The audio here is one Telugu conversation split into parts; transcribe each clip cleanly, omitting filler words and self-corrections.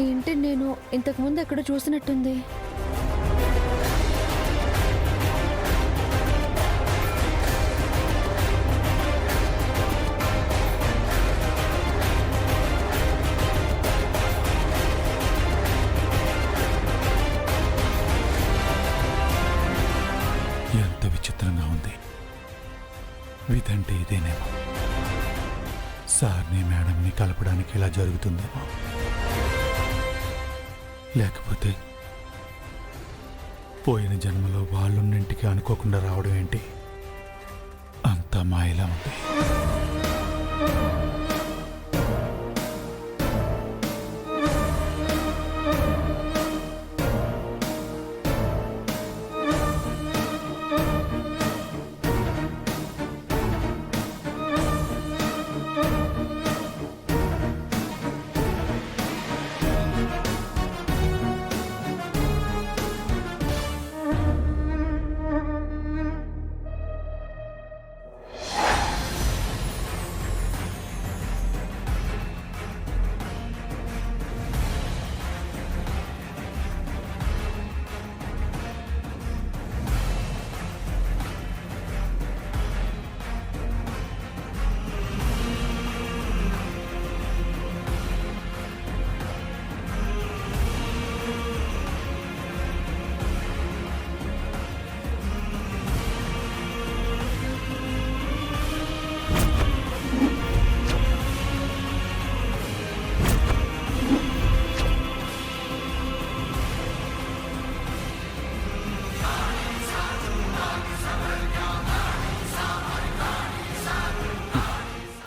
ఏంటి నేను ఇంతకుముందు ఎక్కడ చూసినట్టుంది. ఎంత విచిత్రంగా ఉంది. విధంటే ఇదేనేమో. సార్ని మేడంని కలపడానికి ఇలా జరుగుతుందేమో. లేకపోతే పోయిన జన్మలో వాళ్ళున్నింటికి అనుకోకుండా రావడం ఏంటి? అంతా మాయలా ఉంది.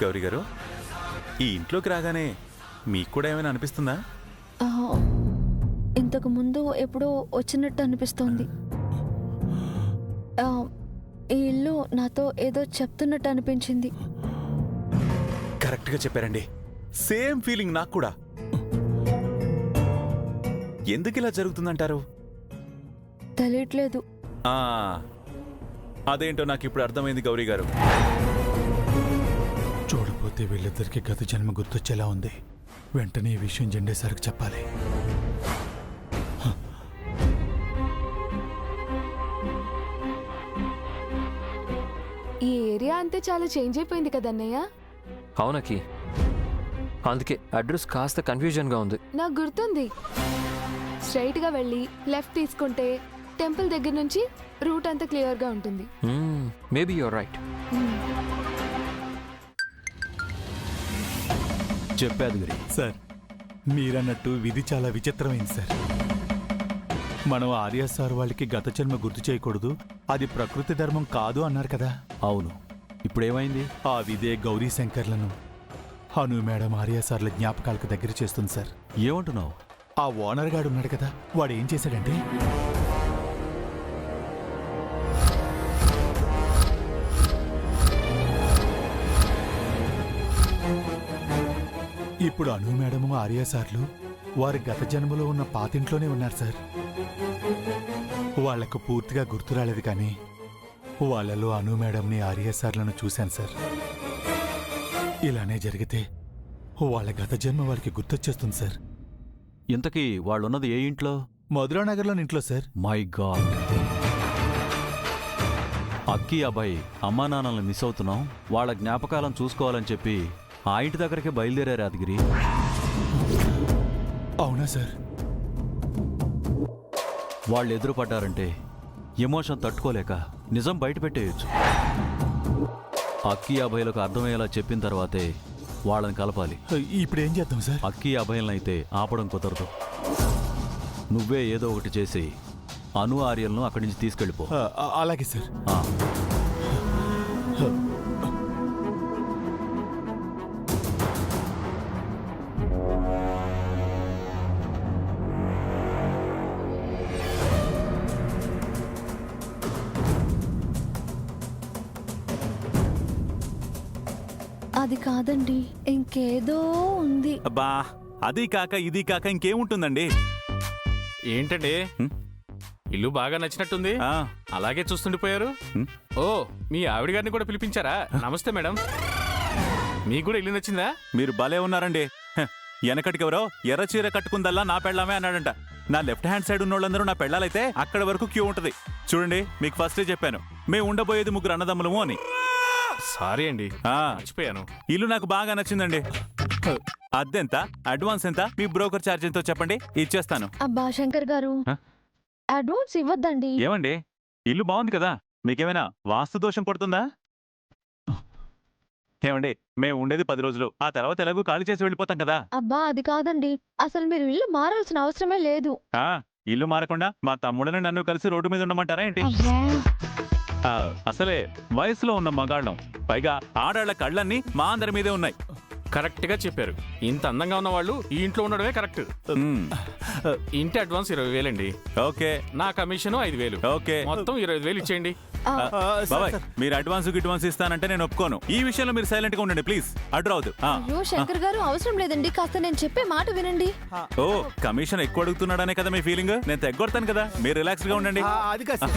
గౌరీ గారు, ఈ ఇంట్లోకి రాగానే మీకు కూడా ఏమైనా అనిపిస్తుందా? ఇంతకు ముందు ఎప్పుడో వచ్చినట్టు అనిపిస్తోంది. ఈ ఇల్లు నాతో ఏదో చెప్తున్నట్టు అనిపించింది. కరెక్ట్గా చెప్పారండి. సేమ్ ఫీలింగ్ నాకు కూడా. ఎందుకు ఇలా జరుగుతుందంటారు? తెలియట్లేదు. అదేంటో నాకు ఇప్పుడు అర్థమైంది గౌరీ గారు. చూడపోతే వీళ్ళిద్దరికి గత జన్మ గుర్తొచ్చేలా ఉంది. వెంటనే ఈ విషయం జెండే సార్కి చెప్పాలి. ఈ ఏరియా అంతే చాలా చేంజ్ అయిపోయింది కదన్నయ్య. అవునకి, అందుకే అడ్రస్ కాస్త కన్ఫ్యూజన్గా ఉంది. నాకు గుర్తుంది. స్ట్రైట్ గా వెళ్ళి లెఫ్ట్ తీసుకుంటే టెంపుల్ దగ్గర నుంచి రూట్ అంతా క్లియర్ గా ఉంటుంది. Maybe you're right. చెప్పాదు గిరి సార్. మీరన్నట్టు విధి చాలా విచిత్రమైంది సార్. మనం ఆర్య సార్ వాళ్ళకి గత జన్మ గుర్తు చేయకూడదు, అది ప్రకృతి ధర్మం కాదు అన్నారు కదా. అవును, ఇప్పుడేమైంది? ఆ విధే గౌరీ శంకర్లను హను మేడం ఆర్య సార్ల జ్ఞాపకాలకు దగ్గర చేస్తుంది సార్. ఏమంటున్నావు? ఆ ఓనర్ గాడు ఉన్నాడు కదా, వాడు ఏం చేశాడంటే ఇప్పుడు అను మేడము ఆర్య సార్లు వారి గత జన్మలో ఉన్న పాతింట్లోనే ఉన్నారు సార్. వాళ్లకు పూర్తిగా గుర్తు రాలేదు, కానీ వాళ్ళలో అను మేడంని ఆర్య సార్లను చూశాను సార్. ఇలానే జరిగితే వాళ్ళ గత జన్మ వాళ్ళకి గుర్తొచ్చేస్తుంది సార్. ఇంతకీ వాళ్ళున్నది ఏ ఇంట్లో? మధురానగర్లోని ఇంట్లో సార్. మై గాడ్, అక్కి అబ్బాయి అమ్మా నాన్నల్ని మిస్ అవుతున్నాం, వాళ్ళ జ్ఞాపకాలను చూసుకోవాలని చెప్పి ఆ ఇంటి దగ్గరికి బయలుదేరారు యాదగిరి. అవునా సార్? వాళ్ళు ఎదురుపడ్డారంటే ఎమోషన్ తట్టుకోలేక నిజం బయటపెట్టేయచ్చు. అక్కి అభయలకు అర్థమయ్యేలా చెప్పిన తర్వాతే వాళ్ళని కలపాలి. ఇప్పుడేం చేద్దాం సార్? అక్కి అభయలనైతే ఆపడం కుదరదు. నువ్వే ఏదో ఒకటి చేసి అను ఆర్యలను అక్కడి నుంచి తీసుకెళ్ళిపో. అలాగే సార్. అది కాదండి, ఇంకేదో ఉంది. అబ్బా, అది కాక ఇది కాక ఇంకేముంటుందండి? ఏంటండి, ఇల్లు బాగా నచ్చినట్టుంది. అలాగే చూస్తుండిపోయారు. ఓ, మీ ఆవిడ గారిని కూడా పిలిపించారా? నమస్తే మేడం. మీకు కూడా ఇల్లు నచ్చిందా? మీరు భలే ఉన్నారండి. వెనకటికెవరో ఎర్ర చీర కట్టుకుందల్లా నా పెళ్ళామే అన్నాడంట. నా లెఫ్ట్ హ్యాండ్ సైడ్ ఉన్నోళ్ళందరూ నా పెళ్ళాలైతే అక్కడ వరకు క్యూ ఉంటది. చూడండి, మీకు ఫస్టే చెప్పాను మేము ఉండబోయేది 3 అన్నదమ్ములము అని. సారీ అండి, ఆ, మర్చిపోయాను. ఇల్లు నాకు బాగా నచ్చిందండి. అద్దెంత, అడ్వాన్స్ ఎంత, మీ బ్రోకర్ ఛార్జ్ ఎంతో చెప్పండి, ఇచ్చేస్తాను. అబ్బా శంకర్ గారు, హ? అడ్వాన్స్ ఇవ్వద్దండి. ఏమండి, ఇల్లు బాగుంది కదా, మీకేమైనా వాస్తు దోషం కొడుతుందా? ఏమండి, మేము ఉండేది 10 రోజులు, ఆ తర్వాత ఎలాగో ఖాళీ చేసి వెళ్ళిపోతాం కదా. అబ్బా అది కాదండి, అసలు మీరు ఇల్లు మారాల్సిన అవసరమే లేదు. ఆ, ఇల్లు మారకుండా మా తమ్ముడని నన్ను కలిసి రోడ్డు మీద ఉండమంటారా ఏంటి? అబ్బా. ఆ, అసలే వయసులో ఉన్న మగాళ్ళం, పైగా ఆడాళ్ల కళ్ళన్నీ మా అందరి మీదే ఉన్నాయి. కరెక్ట్ గా చెప్పారు. ఇంత అందంగా ఉన్న వాళ్ళు ఈ ఇంట్లో ఉండడమే కరెక్ట్. మ్మ్. ఇంటి అడ్వాన్స్ 20,000 అండి. ఓకే నా కమిషన్ 5,000. ఓకే. మొత్తం 25,000 ఇచ్చేయండి. బాబాయ్, మీరు అడ్వాన్స్ గిడ్వాన్స్ ఇస్తానంటే నేను ఒప్పుకోను. ఈ విషయంలో మీరు సైలెంట్ గా ఉండండి ప్లీజ్. అడ్డు రావద్దు. అయ్యో శంకర్ గారు, అవసరం లేదండి, కాస్త నేను చెప్పే మాట వినండి. ఓ, కమిషన్ ఎక్కువ అడుగుతున్నాడనే కదా మీ ఫీలింగ్? నేను తెగ్గొడతాను కదా, మీరు రిలాక్స్ గా ఉండండి. అది కాదు.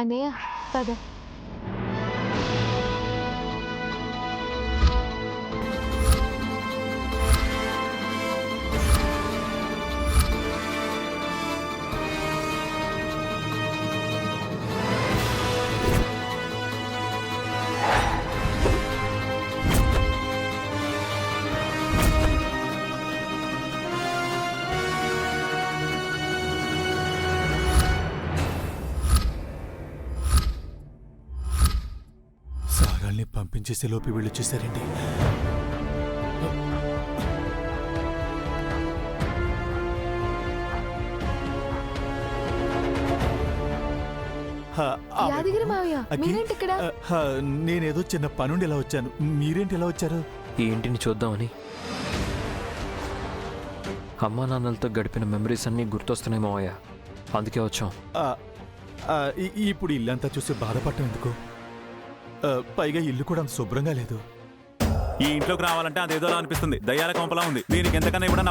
అన్నయ్య పద. సారాల్ని పంపించేసే లోపు వీళ్ళు వచ్చేసారండి. యాదగిరి మావయ్య, అఖి, మీరేంటి ఇక్కడ? నేనేదో చిన్న పనుండి ఇలా వచ్చాను. మీరేంటి ఇలా వచ్చారు? ఈ ఇంటిని చూద్దామని. అమ్మా నాన్నలతో గడిపిన మెమరీస్ అన్నీ గుర్తొస్తున్నాయి మావయ్య, అందుకే వచ్చాం. ఆ, ఆ, ఇప్పుడు ఇల్లంతా చూసి బాధపడటం ఎందుకు? పైగా ఇల్లు కూడా అంత శుభ్రంగా లేదు. ఈ ఇంట్లోకి రావాలంటే అదేదోలా అనిపిస్తుంది, దయ్యాల కొంపలా ఉంది. దీనికి ఎంతకన్నా ఇవ్వడం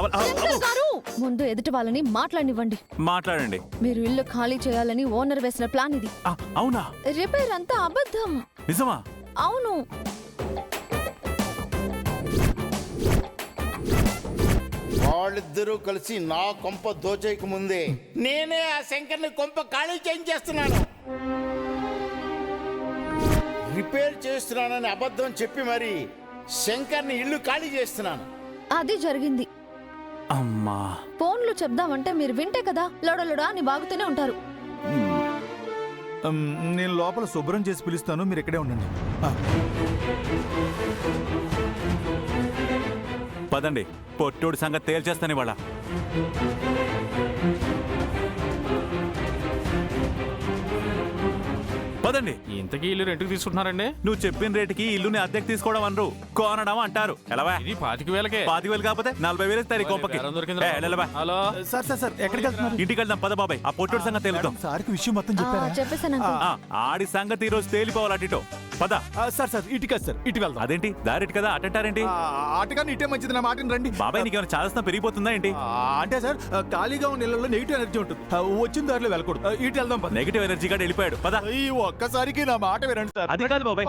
ముందు ఎదుటి వాళ్ళని మాట్లాడనివ్వండి. మాట్లాడండి. మీరు ఇల్లు ఖాళీ చేయాలని ఓనర్ వేసిన ప్లాన్ ఇది. అవునా? రిపేర్ అంతా అబద్ధం. నిజమా? అవును. వాళ్ళిద్దరూ కలిసి నా కొంప దోచేయక ముందే నేనే ఆ శంకర్ని కొంప ఖాళీ చేయించేస్తున్నాను. రిపేర్ చేస్తున్నానని అబద్ధం చెప్పి మరి శంకర్ని ఇల్లు ఖాళీ చేస్తున్నాను. అది జరిగింది. అమ్మా, ఫోన్లు చెప్దామంటే మీరు వింటే కదా లొడలొడా అని బాగుతూనే ఉంటారు. నేను లోపల శుభ్రం చేసి పిలుస్తాను, మీరు ఇక్కడే ఉండండి. పదండి, పొట్టోడి సంగతి తేల్చేస్తాను ఇవాళ. పదండి. ఇంతకీ ఇల్లు రెంట్కి తీసుకుంటున్నారండి? నువ్వు చెప్పిన రేటుకి ఇల్లుని అద్దెకి తీసుకోవడం అనరు, కొనడం అంటారు. ఎలావా? ఇది 25,000కే. 25,000 కాకపోతే 40,000 ఇస్తారు ఈ కొంపకి. బేరం దొరికిందిరా. ఏ, వెళ్ళవా? హలో సార్ సార్ సార్, ఎక్కడికి వెళ్తున్నారు? ఇంటికి వెళ్దాం పద బాబాయ్, ఆ పొట్టోడి సంగతి తేలుతాం. సార్కి విషయం మొత్తం చెప్పారా? చెప్పేసాను అంకుల్. ఆడి సంగతి ఈ రోజు తేలిపోవాలి. అటిటో పద. సార్ సార్, ఇటు కాదు సార్, ఇటు వెళ్దాం. అదేంటి దారిటి కదా అటంటారేంటి? ఆటగాని ఇటే మంచిది, నా మాటని రండి. బాబాయ్ నీకేమైనా చాదస్తం పెరిగిపోతుందా ఏంటి? అంటే సార్, ఖాళీగా ఉన్న ఇళ్లలో నెగిటివ్ ఎనర్జీ ఉంటుంది. వచ్చిన దారిలో వెళ్ళకూడదు. ఇటు వెళ్దాం పద. నెగిటివ్ ఎనర్జీ గాడు వెళ్ళిపోయాడు, పద. ఈ ఒక్కసారికి నా మాట వినండి సార్. అది కాదు బాబాయ్.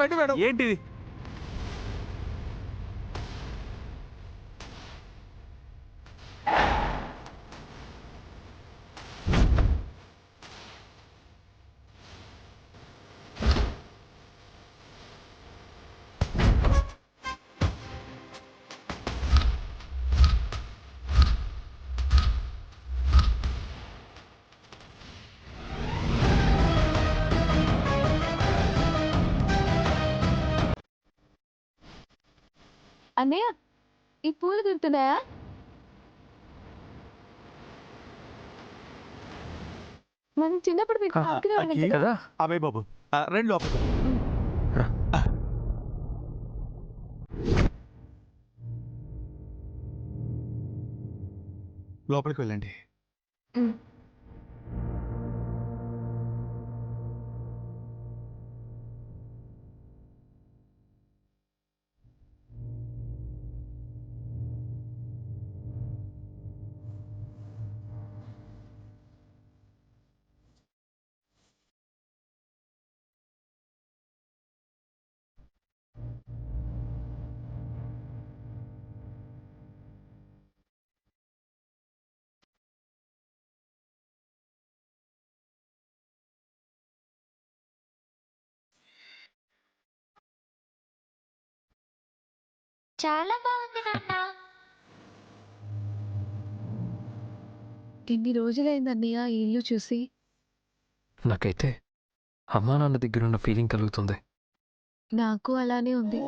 రండి మేడం. ఏంటిది? అన్నయ్య ఈ పూలు దొరుకుతున్నాయా? మనం చిన్నప్పుడు మీకు తాకినే ఉండింది. కదా అభయ్ బాబు రెండు లోపలికి లోపలికి వెళ్ళండి. ఉమ్. చాలా బాగుంది నాన్న. ఎన్ని రోజులైంది అన్నయ్య ఈ ఇల్లు చూసి. నాకైతే అమ్మా నాన్న దగ్గరున్న ఫీలింగ్ కలుగుతుంది. నాకు అలానే ఉంది.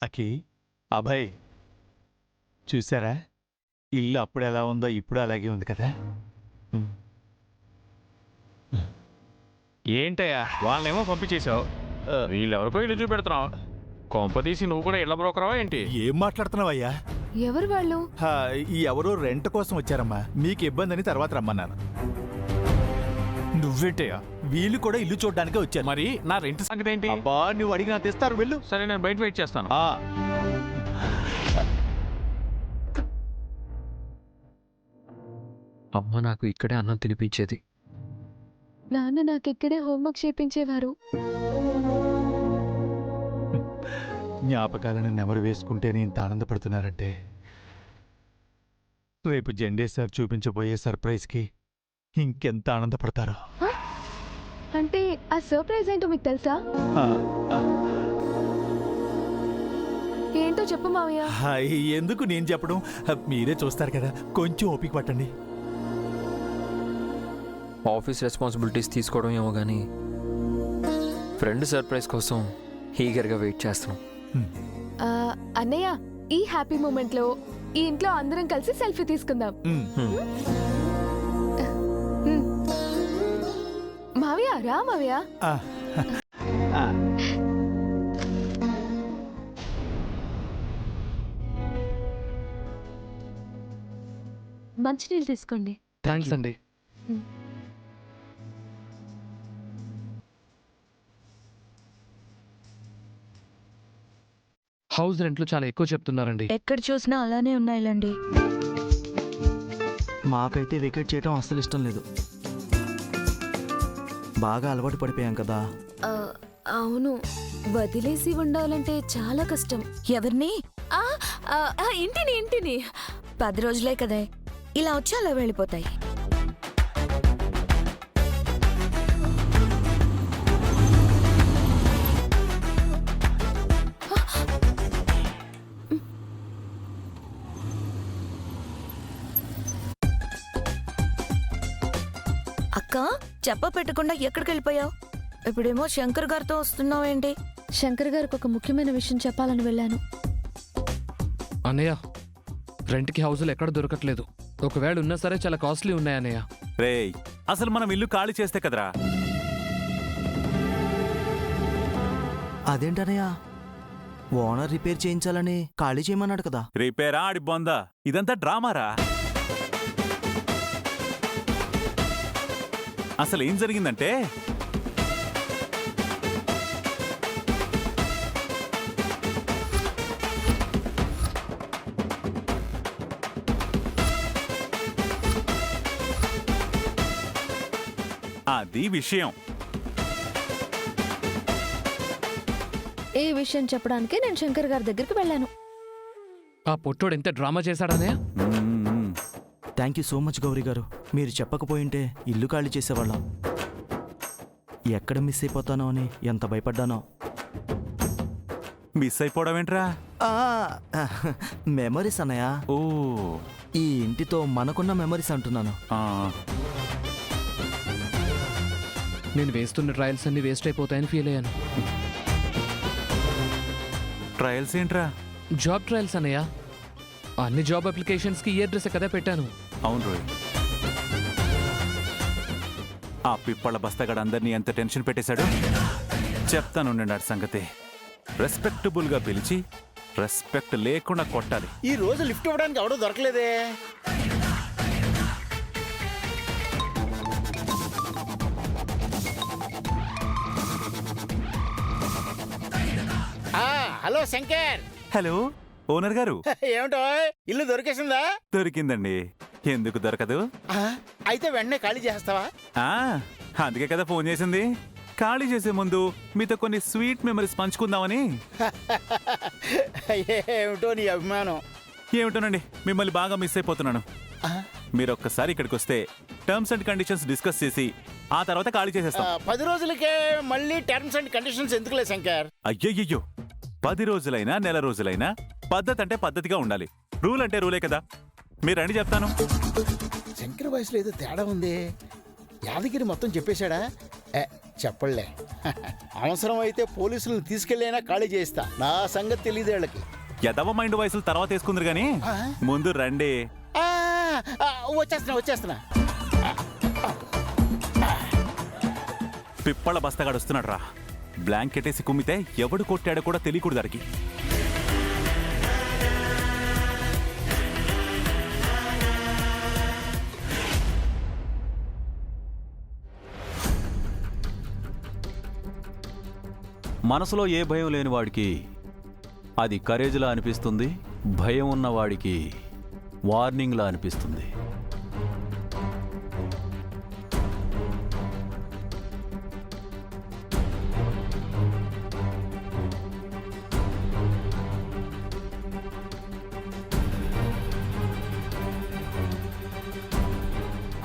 అకి అభయ్ చూసారా, ఇల్లు అప్పుడు ఎలా ఉందో ఇప్పుడు అలాగే ఉంది కదా. ఏంటయ్యా వాళ్ళనేమో పంపించేశావు, వీళ్ళెవరికో ఇల్లు చూపెడుతున్నావు. కొంప తీసి నువ్వు కూడా ఇళ్ళ బ్రోకరావా ఏంటి? ఏం మాట్లాడుతున్నావయ్యా? ఎవరు వాళ్ళు? ఈ ఎవరో రెంట్ కోసం వచ్చారమ్మా, మీకు ఇబ్బంది అని తర్వాత రమ్మన్నాను. నువ్వేంటయ్యా, వీళ్ళు కూడా ఇల్లు చూడడానికే వచ్చారు. మరి నా రెంట్ సంగతి ఏంటి? అబ్బా నువ్వు అడిగినా తెస్తారు, వెళ్ళు. సరే నేను బయట వెయిట్ చేస్తాను. అమ్మ నాకు ఇక్కడే అన్నం తినిపించేది. నాన్న నాకెక్కడే హోంవర్క్ చేయించేవారు. జ్ఞాపకాలను నెమరు వేసుకుంటేనే ఇంత ఆనందపడుతున్నారంటే రేపు జెండే సార్ చూపించబోయే సర్ప్రైజ్కి ఇంకెంత ఆనందపడతారో. అంటే ఆ సర్ప్రైజ్ ఏంటో మీకు తెలుసా? ఏంటో చెప్పు మావయ్య. ఎందుకు నేను చెప్పడం, మీరే చూస్తారు కదా, కొంచెం ఓపిక పట్టండి. ఆఫీస్ రెస్పాన్సిబిలిటీస్ తీసుకోవడం ఏమో కానీ ఫ్రెండ్ సర్ప్రైజ్ కోసం ఈగర్గా వెయిట్ చేస్తున్నాం. అన్నయ్య ఈ హ్యాపీ మూమెంట్ లో ఈ ఇంట్లో అందరం కలిసి సెల్ఫీ తీసుకుందాం. మావయ్య రా మావయ్య. మంచినీళ్ళు తీసుకోండి. థ్యాంక్స్ అండి. హౌస్ రెంట్లు చాలా ఎక్కువ చెప్తున్నారండి. ఎక్కడ చూసినా అలానే ఉన్నాయిలండి. మాకైతే వెకేట్ చేయడం అస్సలు ఇష్టం లేదు. బాగా అలవాటు పడిపోయాం కదా. అవును, వదిలేసి ఉండాలంటే చాలా కష్టం. ఎవరిని? ఇంటిని 10 రోజులే కదా, ఇలా వచ్చి అలా వెళ్ళిపోతాయి. అక్క, చెప్ప పెట్టకుండా ఎక్కడికి వెళ్ళిపోయావు? ఇప్పుడేమో శంకర్ గారితో వస్తున్నావేంటి? శంకర్ గారికి ఒక ముఖ్యమైన విషయం చెప్పాలని వెళ్ళాను. అన్నయ్య, రెంట్కి హౌజులు ఎక్కడ దొరకట్లేదు. ఒకవేళ ఉన్నా సరే చాలా కాస్ట్లీ ఉన్నాయి అన్నయ్య. రేయ్, అసలు మనం ఇల్లు ఖాళీ చేస్తే కదరా. అదేంటనయ్య, ఓనర్ రిపేర్ చేయించాలని ఖాళీ చేయమన్నాడు కదా. రిపేరా ఆడి బొందా, ఇదంతా డ్రామారా. అసలు ఏం జరిగిందంటే, అది విషయం. ఏ విషయం చెప్పడానికి నేను శంకర్ గారి దగ్గరికి వెళ్ళాను. ఆ పొట్టోడు ఎంత డ్రామా చేశాడనయ్య. Thank you so much Gauri గారు. మీరు చెప్పకపోయింటే ఇల్లు ఖాళీ చేసేవాళ్ళం. ఎక్కడ మిస్ అయిపోతానో అని ఎంత భయపడ్డానో. మిస్ అయిపోవడం ఏంట్రా? మెమరీస్ అన్నయ్య. ఓ, ఈ ఇంటితో మనకున్న మెమరీస్ అంటున్నాను. నేను వేస్తున్న ట్రయల్స్ అన్ని వేస్ట్ అయిపోతాయని ఫీల్ అయ్యాను. ట్రయల్స్ ఏంట్రా? జాబ్ ట్రయల్స్ అన్నయ్య. అన్ని జాబ్ అప్లికేషన్స్కి ఈ అడ్రస్ కదా పెట్టాను. అవును రోయ్. ఆ పిప్పళ్ళ బస్తగాడు అందరినీ ఎంత టెన్షన్ పెట్టేశాడు చెప్తాను నాటి సంగతి. రెస్పెక్టబుల్గా పిలిచి రెస్పెక్ట్ లేకుండా కొట్టాలి. ఈ రోజు లిఫ్ట్ ఇవ్వడానికి ఎవడో దొరకలేదే. హలో శంకర్. హలో ఓనర్ గారు. ఏమిటో ఇల్లు దొరికేసిందా? దొరికిందండి. ఎందుకు దొరకదు? అయితే వెంటనే ఖాళీ చేస్తావా? అందుకే కదా ఫోన్ చేసింది. ఖాళీ చేసే ముందు మీతో కొన్ని స్వీట్ మెమరీస్ పంచుకుందామని. ఏమిటో నీ అభిమానం. ఏమిటోనండి, మిమ్మల్ని బాగా మిస్ అయిపోతున్నాను. మీరు ఒక్కసారి ఇక్కడికి వస్తే టర్మ్స్ అండ్ కండిషన్స్ డిస్కస్ చేసి ఆ తర్వాత ఖాళీ చేసేస్తాం. 10 రోజులకే మళ్ళీ టర్మ్స్ అండ్ కండిషన్స్ ఎందుకులే శంకర్? అయ్యయ్యో, 10 రోజులైనా నెల రోజులైనా పద్ధతి అంటే పద్ధతిగా ఉండాలి. రూల్ అంటే రూలే కదా. మీరు రండి చెప్తాను. శంకర్ వయసులో ఏదో తేడా ఉంది. యాదగిరి మొత్తం చెప్పేశాడా? చెప్పలే. అవసరం అయితే పోలీసులను తీసుకెళ్ళైనా ఖాళీ చేస్తా. నా సంగతి తెలియదు వీళ్ళకి. ఎదవ మైండ్ వయసులు తర్వాత వేసుకుందరు గాని ముందు రండి. వచ్చేస్తున్నా. పిప్పళ్ళ బస్తగాడు వస్తున్నాడు రా. బ్లాంకెట్ వేసి కుమ్మితే ఎవడు కొట్టాడో కూడా తెలియకూడదు దానికి. మనసులో ఏ భయం లేని వాడికి అది కరేజ్లా అనిపిస్తుంది. భయం ఉన్నవాడికి వార్నింగ్లా అనిపిస్తుంది.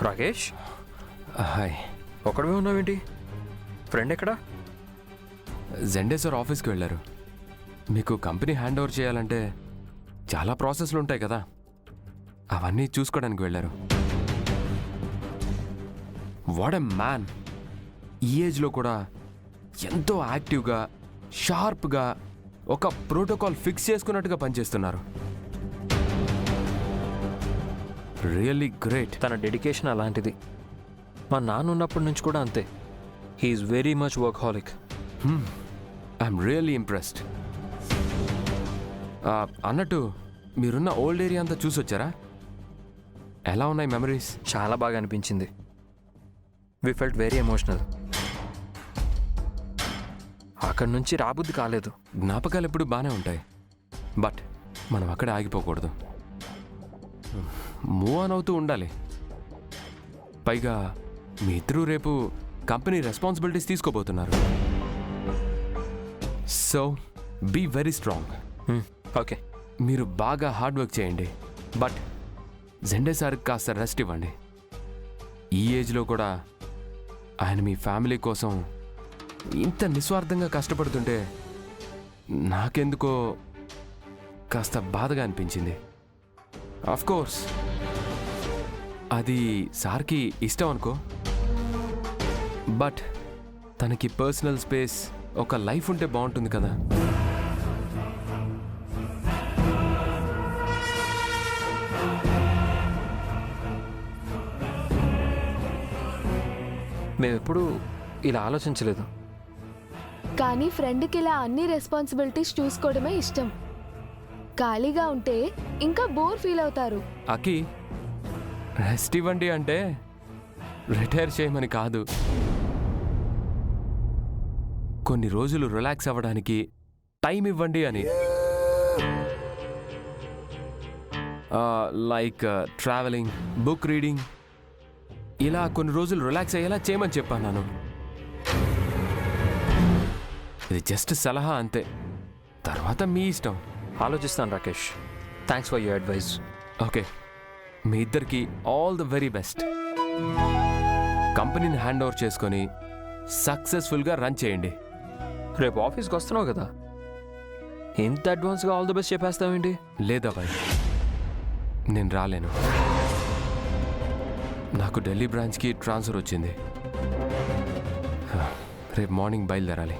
రాకేష్, హాయ్. ఒక్కడమే ఉన్నావేంటి? ఫ్రెండ్ ఎక్కడా? జెండే సార్ ఆఫీస్కి వెళ్ళారు. మీకు కంపెనీ హ్యాండ్ ఓవర్ చేయాలంటే చాలా ప్రాసెస్లు ఉంటాయి కదా, అవన్నీ చూసుకోవడానికి వెళ్ళారు. What a man! ఈ ఏజ్లో కూడా ఎంతో యాక్టివ్గా, షార్ప్గా, ఒక ప్రోటోకాల్ ఫిక్స్ చేసుకున్నట్టుగా పనిచేస్తున్నారు. Really great. తన డెడికేషన్ అలాంటిది. మా నాన్న ఉన్నప్పటి నుంచి కూడా అంతే. He's very much workaholic. I'm really impressed. అన్నట్టు మీరున్న ఓల్డ్ ఏరియా అంతా చూసొచ్చారా? ఎలా ఉన్నాయి మెమరీస్? చాలా బాగా అనిపించింది. We felt very emotional. అక్కడి నుంచి రాబుద్ది కాలేదు. జ్ఞాపకాలు ఎప్పుడు బాగానే ఉంటాయి, బట్ మనం అక్కడే ఆగిపోకూడదు. మూవ్ ఆన్ అవుతూ ఉండాలి. పైగా మీ ఇద్దరూ రేపు కంపెనీ రెస్పాన్సిబిలిటీస్ తీసుకోబోతున్నారు. So be very strong. Okay, మీరు బాగా హార్డ్ వర్క్ చేయండి, బట్ జెండే సార్కి కాస్త రెస్ట్ ఇవ్వండి. ఈ ఏజ్లో కూడా ఆయన మీ ఫ్యామిలీ కోసం ఇంత నిస్వార్థంగా కష్టపడుతుంటే నాకెందుకో కాస్త బాధగా అనిపించింది. ఆఫ్ కోర్స్ అది సార్కి ఇష్టం అనుకో, బట్ తనకి పర్సనల్ స్పేస్, ఒక లైఫ్ ఉంటే బాగుంటుంది కదా. మేమెప్పుడు ఇలా ఆలోచించలేదు. కానీ ఫ్రెండ్కి ఇలా అన్ని రెస్పాన్సిబిలిటీస్ చూసుకోవడమే ఇష్టం. ఖాళీగా ఉంటే ఇంకా బోర్ ఫీల్ అవుతారు. అకి రెస్ట్ ఇవ్వండి అంటే రిటైర్ చేయమని కాదు, కొన్ని రోజులు రిలాక్స్ అవ్వడానికి టైం ఇవ్వండి అని. లైక్ ట్రావెలింగ్, బుక్ రీడింగ్, ఇలా కొన్ని రోజులు రిలాక్స్ అయ్యేలా చేయమని చెప్పాను. ఇది జస్ట్ సలహా అంతే, తర్వాత మీ ఇష్టం. ఆలోచిస్తాను Rakesh. Thanks for your advice. Okay, మీ ఇద్దరికి ఆల్ ద వెరీ బెస్ట్. కంపెనీని హ్యాండ్ ఓవర్ చేసుకొని సక్సెస్ఫుల్గా రన్ చేయండి. రేపు ఆఫీస్కి వస్తున్నావు కదా, ఇంత అడ్వాన్స్గా ఆల్ ద బెస్ట్ చెప్పేస్తావేంటి? లేదా బాయ్, నేను రాలేను. నాకు ఢిల్లీ బ్రాంచ్కి ట్రాన్స్ఫర్ వచ్చింది. రేపు మార్నింగ్ బయలుదేరాలి.